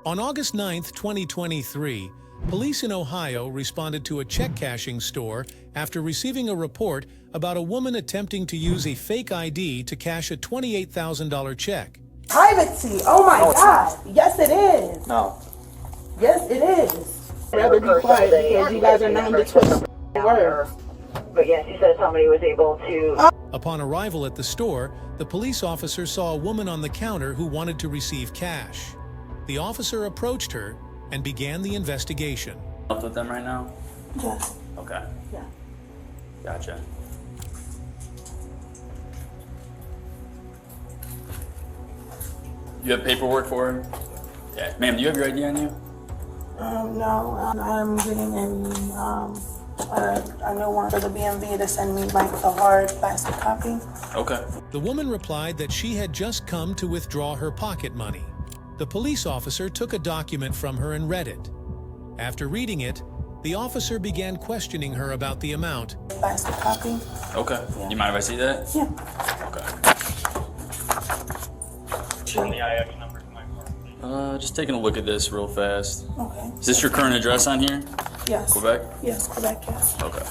On August 9, 2023, police in Ohio responded to a check-cashing store after receiving a report about a woman attempting to use a fake ID to cash a $28,000 check. Privacy, oh my God. Yes, it is. No. Yes, it is. I'd rather be quiet because you guys are known to twist words. But yes, you said somebody was able to... Upon arrival at the store, the police officer saw a woman on the counter who wanted to receive cash. The officer approached her and began the investigation. Up with them right now? Yes. Okay. Yeah. Gotcha. You have paperwork for her? Yeah. Ma'am, do you have your ID on you? No, I'm getting a new one for the BMV to send me like the hard plastic copy. Okay. The woman replied that she had just come to withdraw her pocket money. The police officer took a document from her and read it. After reading it, the officer began questioning her about the amount. Plastic copy. Okay. Yeah. You mind if I see that? Yeah. Okay. And the IX number to my car. Just taking a look at this real fast. Okay. Is this your current address on here? Yes. Quebec? Yes, Quebec, yes. Okay.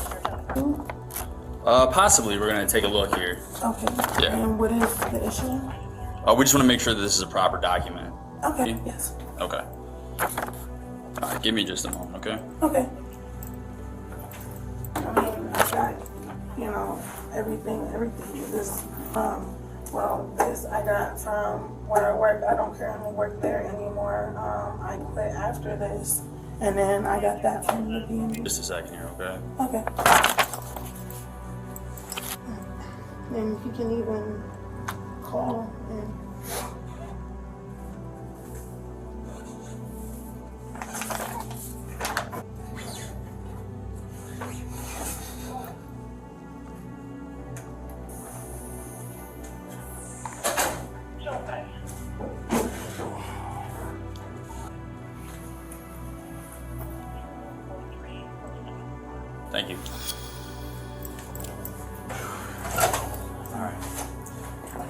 Possibly. We're gonna take a look here. Okay. Yeah. And what is the issue? We just want to make sure that this is a proper document. Okay, Yeah. yes. Okay. Give me just a moment, okay? Okay. I mean, I got, you know, everything is, this I got from where I work. I don't currently work there anymore. I quit after this, and then I got that from the BNB. Just a second here, okay? Okay. And you can even call and... Thank you. Alright.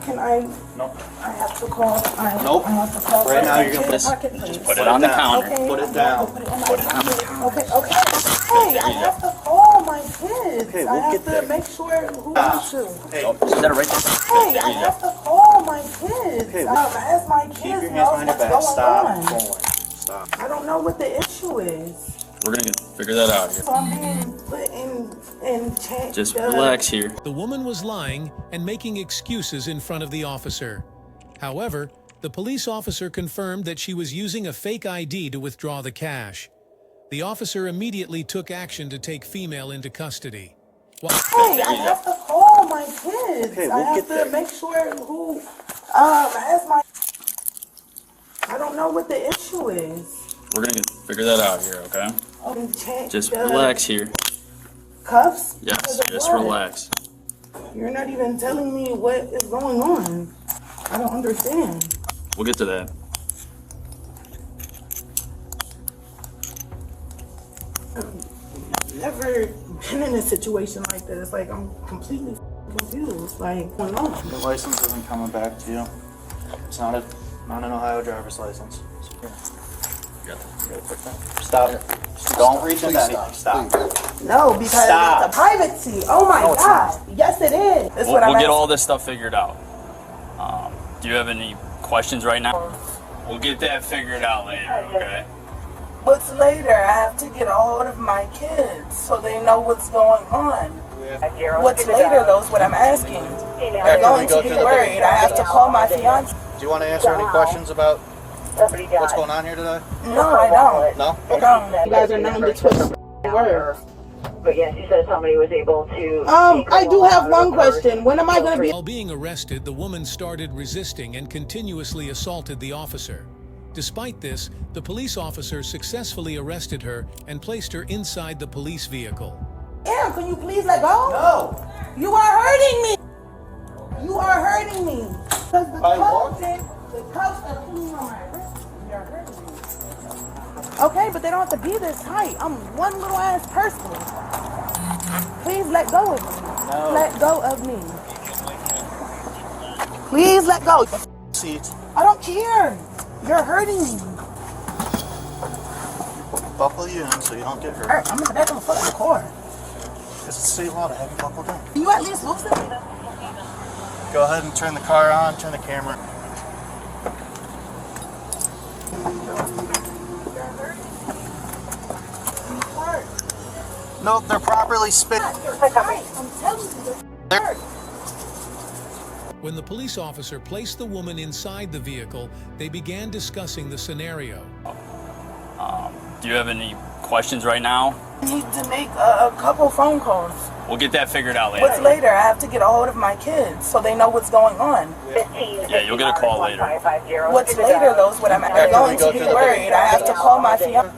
Can I? Nope. I have to call. Nope. I have to call. Right now you're Take gonna the pocket, please. put it on the counter. Okay. Put it down. Put it in my Put it on the pocket. counter. Okay. Hey, I have to call my kids. Okay, I we'll have get to there. make sure who wants to. Hey, is that right there? Hey, I have to call my kids. Okay, as my keep kids your hands know behind your what's back. going Stop on. going. Stop. I don't know what the issue is. We're gonna figure that out here. So I'm being put in check. Just relax here. The woman was lying and making excuses in front of the officer. However, the police officer confirmed that she was using a fake ID to withdraw the cash. The officer immediately took action to take female into custody. Hey, I have to call my kids. Okay, I we'll have get to there. make sure who has my... I don't know what the issue is. We're gonna figure that out here, okay? Check Just the relax here. Cuffs? Yes, Because of just what? relax. You're not even telling me what is going on. I don't understand. We'll get to that. I've never been in a situation like this. Like, I'm completely confused. Like, what's going on? The license isn't coming back to you. It's not an Ohio driver's license. Stop. Don't reach into anything. Stop. No, because Stop. it's a privacy. Oh my God. Yes, it is. That's what We'll I'm get all this stuff figured out. Do you have any questions right now? We'll get that figured out later, okay? What's later? I have to get a hold of my kids so they know what's going on. What's later, though, is what I'm asking. They're going to be worried. I have to call my fiance. Do you want to answer any questions about what's going on here today? No, I don't. No? I don't. You guys are known to twist words. But yes, you said somebody was able to... I do have one question. When am I going to be... While being arrested, the woman started resisting and continuously assaulted the officer. Despite this, the police officer successfully arrested her and placed her inside the police vehicle. Damn, can you please let go? No. You are hurting me. You are hurting me. Because the cuffs are pulling on my wrist. You're hurting me. Okay, but they don't have to be this tight. I'm one little ass person. Please let go of me. No. Let go of me. Please let go. Seat. I don't care. You're hurting me. buckle you in so you don't get hurt. I'm in the back of the fucking car. It's state law to have you buckled in. Can you at least loosen it? Go ahead and turn the car on, turn the camera. No, they're properly spit. I'm telling you, they're When the police officer placed the woman inside the vehicle, they began discussing the scenario. Do you have any questions right now? I need to make a couple phone calls. We'll get that figured out later. What's later? I have to get a hold of my kids so they know what's going on. Yeah, you'll get a call later. What's later though is what I'm going to be worried. I have to call my fiance.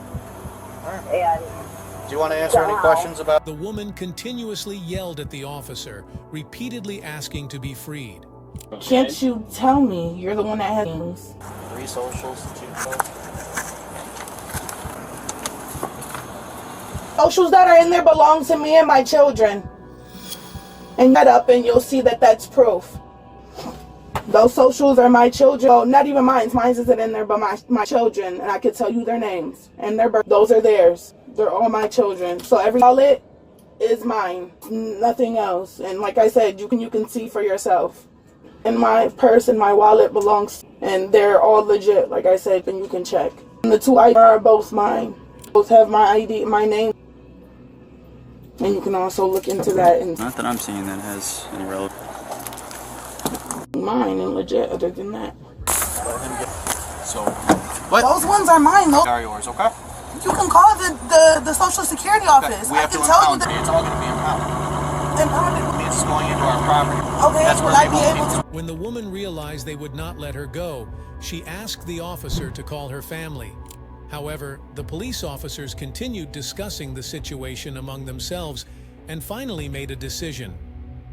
Do you want to answer any questions about? The woman continuously yelled at the officer, repeatedly asking to be freed. Can't you tell me? You're the one that has things. 3 socials, 2 phones. Socials that are in there belong to me and my children. And get up and you'll see that that's proof. Those socials are my children. Oh, not even mine. Mine isn't in there, but my children. And I can tell you their names and their birth. Those are theirs. They're all my children. So every wallet is mine. Nothing else. And like I said, you can see for yourself. And my purse and my wallet belongs. And they're all legit, like I said, and you can check. And the 2 IDs are both mine. Both have my ID, my name. And you can also look into that. And Not that I'm seeing that has any relevance. mine and legit other than that. So, what? Those ones are mine. Those Are yours, okay? you can call the Social Security office. We I have to can tell you impound that. it. It's all going to be impounded. Impounded. It's going into our property. Okay, That's will where I they be won't able to? When the woman realized they would not let her go, she asked the officer to call her family. However, the police officers continued discussing the situation among themselves and finally made a decision.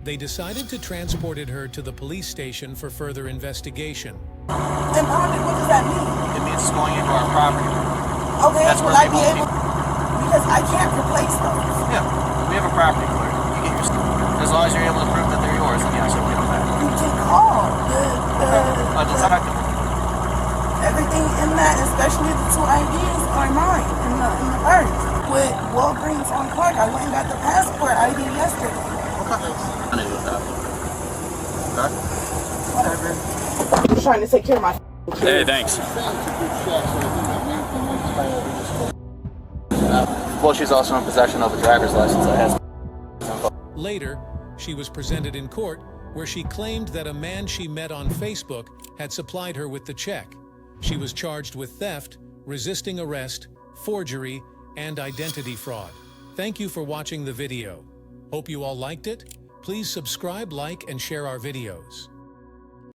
They decided to transport her to the police station for further investigation. Impounded. What does that mean? It means it's going into our property. Okay, That's will where I they be won't able? Because I can't replace those. Yeah, we have a property clear. You get your, as long as you're able to prove that they're yours, then yes, you'll get them back. You can call A detective. everything in that, especially the 2 IDs, are mine in the purse. With Walgreens on Clark, I went and got the passport ID yesterday. I'm trying to take care of my Hey, thanks. Well, she's also in possession of a driver's license that has. Later, she was presented in court where she claimed that a man she met on Facebook had supplied her with the check. She was charged with theft, resisting arrest, forgery, and identity fraud. Thank you for watching the video. Hope you all liked it. Please subscribe, like, and share our videos.